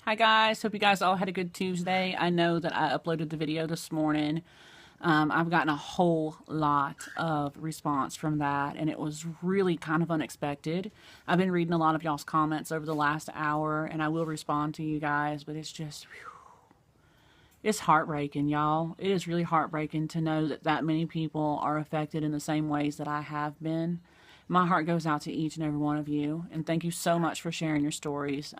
Hi guys, hope you guys all had a good Tuesday. I know that I uploaded the video this morning. I've gotten a whole lot of response from that, and it was really kind of unexpected. I've been reading a lot of y'all's comments over the last hour, and I will respond to you guys, but it's just, whew, it's heartbreaking, y'all. It is really heartbreaking to know that that many people are affected in the same ways that I have been. My heart goes out to each and every one of you, and thank you so much for sharing your stories.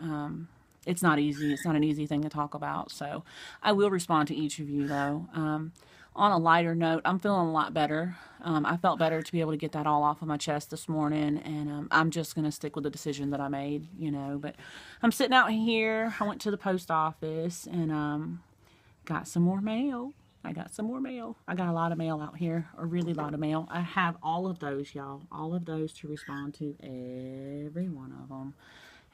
It's not easy. It's not an easy thing to talk about. So I will respond to each of you, though. On a lighter note, I'm feeling a lot better. I felt better to be able to get that all off of my chest this morning, and I'm just going to stick with the decision that I made, you know. But I'm sitting out here. I went to the post office and got some more mail. I got some more mail. I got a lot of mail out here, a really lot of mail. I have all of those, y'all, all of those to respond to, every one of them.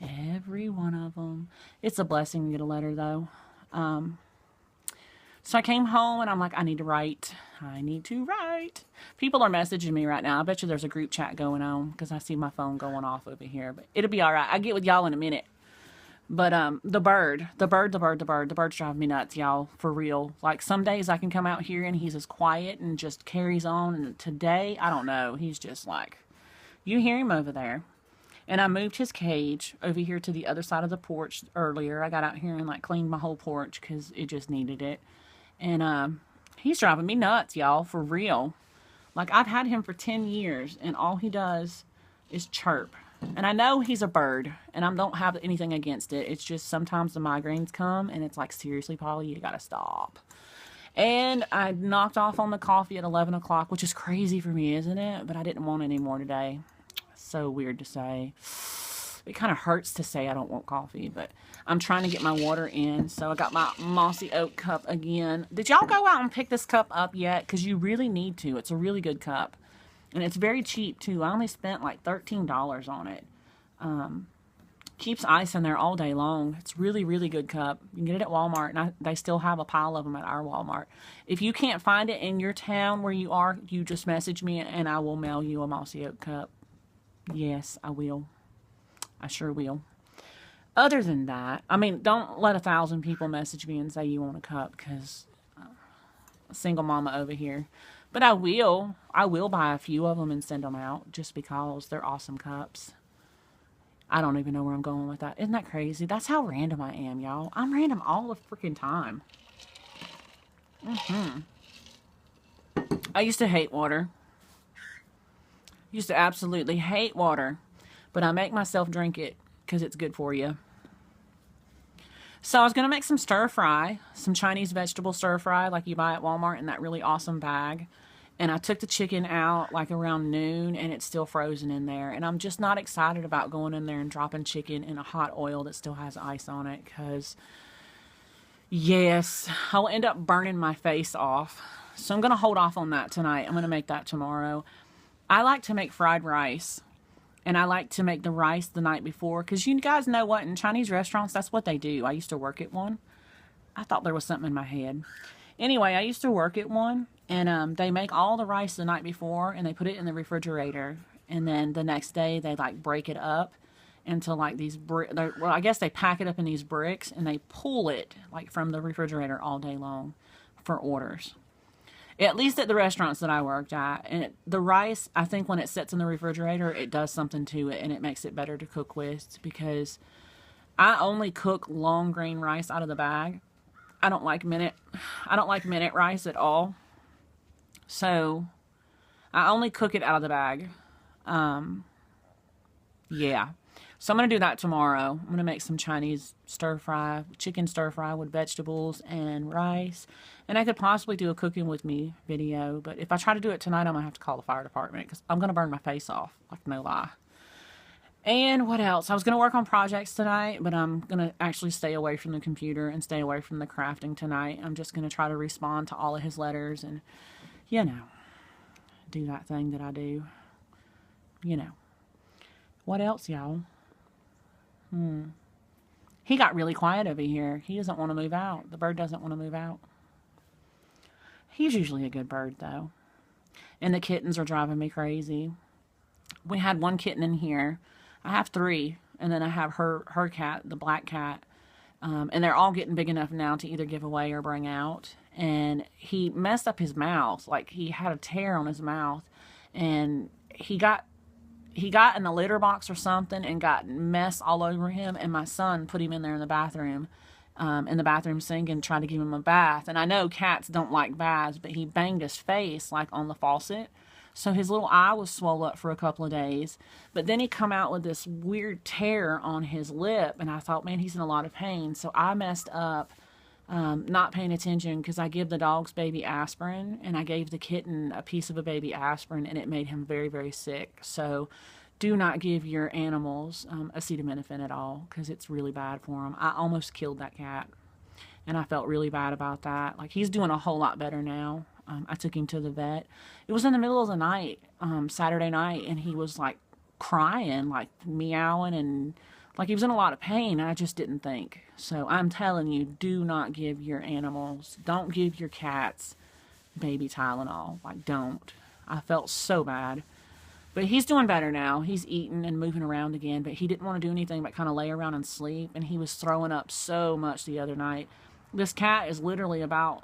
Every one of them. It's a blessing to get a letter, though. So I came home and I'm like, I need to write. I need to write. People are messaging me right now. I bet you there's a group chat going on because I see my phone going off over here. But it'll be all right. I'll get with y'all in a minute. But the bird's driving me nuts, y'all, for real. Like some days I can come out here and he's as quiet and just carries on. And today, I don't know. He's just like, you hear him over there. And I moved his cage over here to the other side of the porch earlier. I got out here and like cleaned my whole porch because it just needed it. And he's driving me nuts, y'all, for real. Like I've had him for 10 years and all he does is chirp. And I know he's a bird and I don't have anything against it. It's just sometimes the migraines come and it's like, seriously, Polly, you gotta stop. And I knocked off on the coffee at 11 o'clock, which is crazy for me, isn't it? But I didn't want any more today. So weird to say. It kind of hurts to say I don't want coffee, but I'm trying to get my water in. So I got my Mossy Oak cup again. Did y'all go out and pick this cup up yet? Because you really need to. It's a really good cup. And it's very cheap, too. I only spent like $13 on it. Keeps ice in there all day long. It's really, really good cup. You can get it at Walmart, and they still have a pile of them at our Walmart. If you can't find it in your town where you are, you just message me, and I will mail you a Mossy Oak cup. Yes, I will. I sure will. Other than that, I mean, don't let 1,000 people message me and say you want a cup because a single mama over here. But I will. I will buy a few of them and send them out just because they're awesome cups. I don't even know where I'm going with that. Isn't that crazy? That's how random I am, y'all. I'm random all the freaking time. I used to hate water. Used to absolutely hate water, but I make myself drink it because it's good for you. So I was going to make some stir fry, some Chinese vegetable stir fry like you buy at Walmart in that really awesome bag. And I took the chicken out like around noon and it's still frozen in there. And I'm just not excited about going in there and dropping chicken in a hot oil that still has ice on it because, yes, I'll end up burning my face off. So I'm going to hold off on that tonight. I'm going to make that tomorrow. I like to make fried rice, and I like to make the rice the night before, because you guys know what, in Chinese restaurants, that's what they do. I used to work at one. I thought there was something in my head. Anyway, I used to work at one, and they make all the rice the night before, and they put it in the refrigerator, and then the next day, they, like, break it up into, like, these well, I guess they pack it up in these bricks, and they pull it, like, from the refrigerator all day long for orders. At least at the restaurants that I worked at. And the rice, I think when it sits in the refrigerator, it does something to it and it makes it better to cook with because I only cook long grain rice out of the bag. I don't like minute rice at all. So I only cook it out of the bag. Yeah. So I'm going to do that tomorrow. I'm going to make some Chinese chicken stir fry with vegetables and rice. And I could possibly do a cooking with me video. But if I try to do it tonight, I'm going to have to call the fire department because I'm going to burn my face off. Like, no lie. And what else? I was going to work on projects tonight, but I'm going to actually stay away from the computer and stay away from the crafting tonight. I'm just going to try to respond to all of his letters and, you know, do that thing that I do. You know. What else, y'all? He got really quiet over here. He doesn't want to move out. The bird doesn't want to move out. He's usually a good bird, though. And the kittens are driving me crazy. We had one kitten in here. I have 3. And then I have her cat, the black cat. And they're all getting big enough now to either give away or bring out. And he messed up his mouth. Like, he had a tear on his mouth, and he got in the litter box or something and got mess all over him. And my son put him in there in the bathroom sink, and tried to give him a bath. And I know cats don't like baths, but he banged his face like on the faucet. So his little eye was swollen up for a couple of days. But then he come out with this weird tear on his lip. And I thought, man, he's in a lot of pain. So I messed up, not paying attention, because I give the dogs baby aspirin. And I gave the kitten a piece of a baby aspirin, and it made him very, very sick. So do not give your animals acetaminophen at all, because it's really bad for them. I almost killed that cat, and I felt really bad about that. Like, he's doing a whole lot better now. I took him to the vet. It was in the middle of the night, Saturday night, and he was like crying, like meowing, and like he was in a lot of pain. And I just didn't think. So I'm telling you, do not give your animals, don't give your cats baby Tylenol. Like, don't. I felt so bad. But he's doing better now. He's eating and moving around again, but he didn't want to do anything but kind of lay around and sleep, and he was throwing up so much the other night. This cat is literally about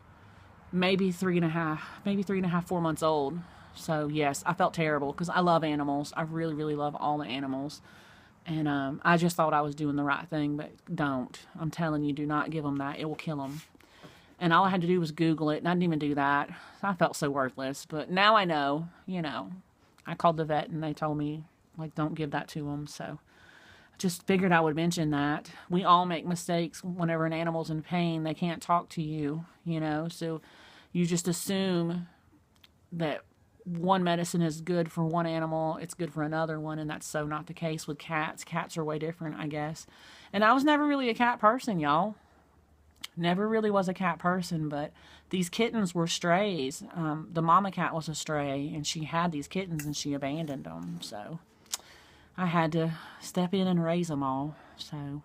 maybe 3.5, 4 months old. So yes, I felt terrible, because I love animals. I really, really love all the animals. And I just thought I was doing the right thing, but don't. I'm telling you, do not give them that. It will kill them. And all I had to do was Google it, and I didn't even do that. I felt so worthless. But now I know, I called the vet, and they told me, like, don't give that to them. So I just figured I would mention that. We all make mistakes whenever an animal's in pain. They can't talk to you, so you just assume that one medicine is good for one animal, it's good for another one, and that's so not the case with cats. Cats are way different, I guess. And I was never really a cat person, y'all. Never really was a cat person, but these kittens were strays. The mama cat was a stray, and she had these kittens, and she abandoned them. So I had to step in and raise them all. So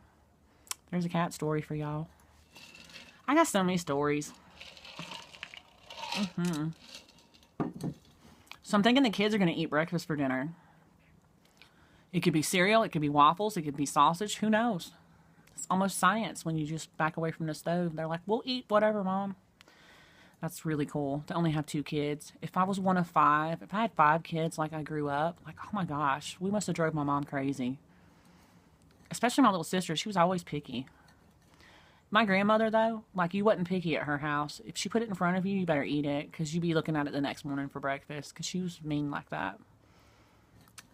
there's a cat story for y'all. I got so many stories. So I'm thinking the kids are going to eat breakfast for dinner. It could be cereal, it could be waffles, it could be sausage. Who knows? It's almost science when you just back away from the stove. They're like, we'll eat whatever, Mom. That's really cool to only have 2 kids. If I was one of 5, if I had 5 kids like I grew up, like, oh my gosh, we must have drove my mom crazy. Especially my little sister. She was always picky. My grandmother, though, like, you wasn't picky at her house. If she put it in front of you, you better eat it, because you'd be looking at it the next morning for breakfast, because she was mean like that.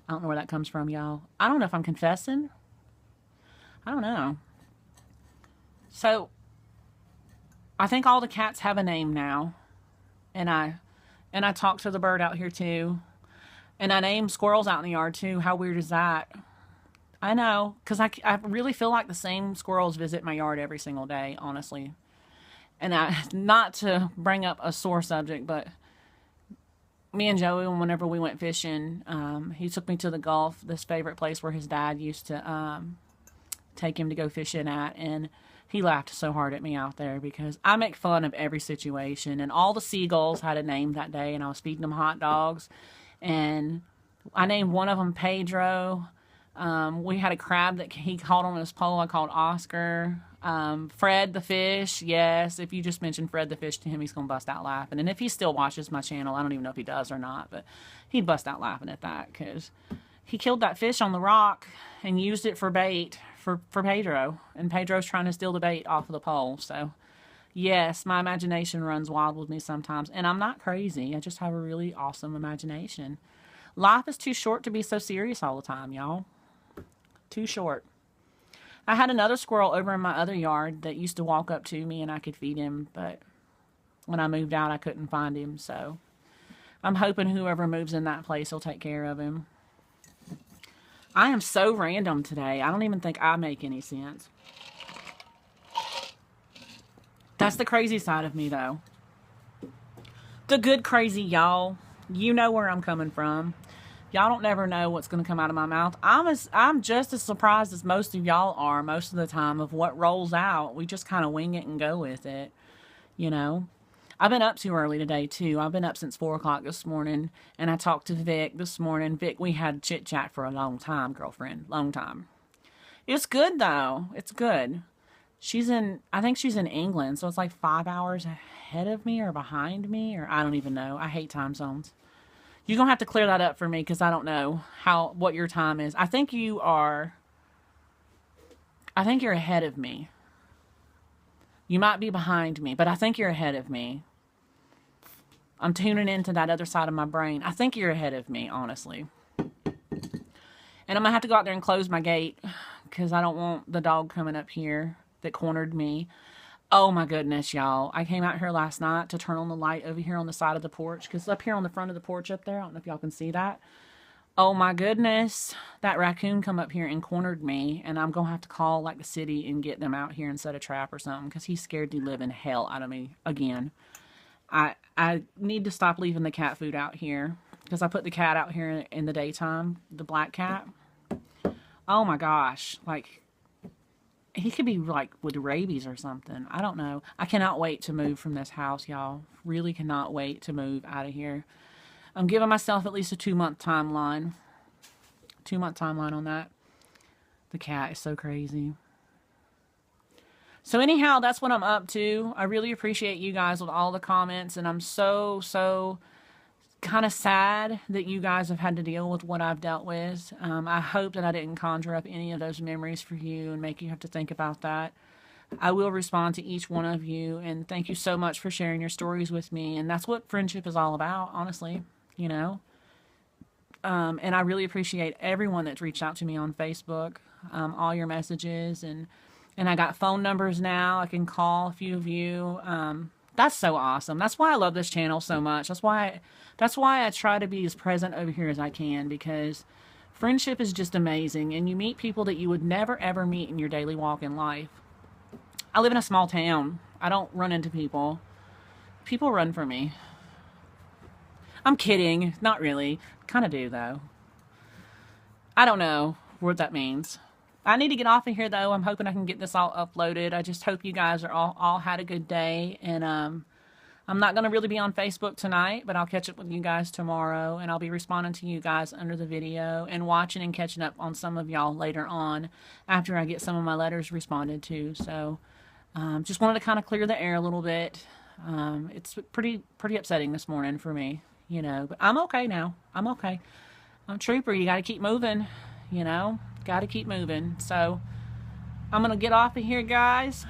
I don't know where that comes from, y'all. I don't know if I'm confessing. I don't know. So, I think all the cats have a name now. And I talk to the bird out here, too. And I name squirrels out in the yard, too. How weird is that? I know, because I really feel like the same squirrels visit my yard every single day, honestly. And not to bring up a sore subject, but me and Joey, whenever we went fishing, he took me to the Gulf, this favorite place where his dad used to take him to go fishing at, and he laughed so hard at me out there, because I make fun of every situation. And all the seagulls had a name that day, and I was feeding them hot dogs, and I named one of them Pedro. We had a crab that he caught on his pole. I called Oscar. Fred the fish. Yes, if you just mention Fred the fish to him, he's going to bust out laughing. And if he still watches my channel, I don't even know if he does or not, but he'd bust out laughing at that, because he killed that fish on the rock and used it for bait for Pedro. And Pedro's trying to steal the bait off of the pole. So, yes, my imagination runs wild with me sometimes. And I'm not crazy. I just have a really awesome imagination. Life is too short to be so serious all the time, y'all. Too short. I had another squirrel over in my other yard that used to walk up to me and I could feed him, but when I moved out, I couldn't find him, so I'm hoping whoever moves in that place will take care of him. I am so random today. I don't even think I make any sense. That's the crazy side of me, though. The good crazy, y'all. You know where I'm coming from. Y'all don't never know what's going to come out of my mouth. I'm just as surprised as most of y'all are most of the time of what rolls out. We just kind of wing it and go with it, I've been up too early today, too. I've been up since 4 o'clock this morning, and I talked to Vic this morning. Vic, we had chit-chat for a long time, girlfriend. Long time. It's good, though. It's good. I think she's in England, so it's like 5 hours ahead of me or behind me, or I don't even know. I hate time zones. You're going to have to clear that up for me because I don't know what your time is. I think you're ahead of me. You might be behind me, but I think you're ahead of me. I'm tuning into that other side of my brain. I think you're ahead of me, honestly. And I'm going to have to go out there and close my gate because I don't want the dog coming up here that cornered me. Oh my goodness, y'all. I came out here last night to turn on the light over here on the side of the porch because up here on the front of the porch up there, I don't know if y'all can see that. Oh my goodness, that raccoon come up here and cornered me, and I'm going to have to call like the city and get them out here and set a trap or something because he's scared the living hell out of me again. I need to stop leaving the cat food out here because I put the cat out here in the daytime, the black cat. Oh my gosh, like he could be like with rabies or something. I don't know. I cannot wait to move from this house, y'all. Really cannot wait to move out of here. I'm giving myself at least a 2-month timeline. 2-month timeline on that. The cat is so crazy. So anyhow, that's what I'm up to. I really appreciate you guys with all the comments, and I'm so kind of sad that you guys have had to deal with what I've dealt with. I hope that I didn't conjure up any of those memories for you and make you have to think about that. I will respond to each one of you, and thank you so much for sharing your stories with me. And that's what friendship is all about, honestly, you know. And I really appreciate everyone that's reached out to me on Facebook, all your messages, and I got phone numbers now. I can call a few of you. That's so awesome. That's why I love this channel so much. That's why I try to be as present over here as I can, because friendship is just amazing, and you meet people that you would never ever meet in your daily walk in life. I live in a small town. I don't run into people. People run from me. I'm kidding. Not really. Kind of do, though. I don't know what that means. I need to get off of here, though. I'm hoping I can get this all uploaded. I just hope you guys are all had a good day. And I'm not going to really be on Facebook tonight, but I'll catch up with you guys tomorrow. And I'll be responding to you guys under the video and watching and catching up on some of y'all later on after I get some of my letters responded to. So just wanted to kind of clear the air a little bit. It's pretty upsetting this morning for me, you know. But I'm okay now. I'm okay. I'm a trooper. You got to keep moving, you know. Got to keep moving. So I'm going to get off of here, guys.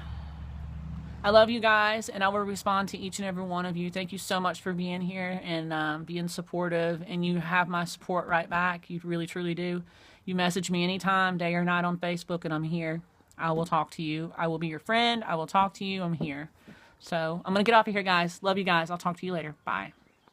I love you guys, and I will respond to each and every one of you. Thank you so much for being here and being supportive, and you have my support right back. You really, truly do. You message me anytime, day or night on Facebook, and I'm here. I will talk to you. I will be your friend. I will talk to you. I'm here. So I'm going to get off of here, guys. Love you guys. I'll talk to you later. Bye.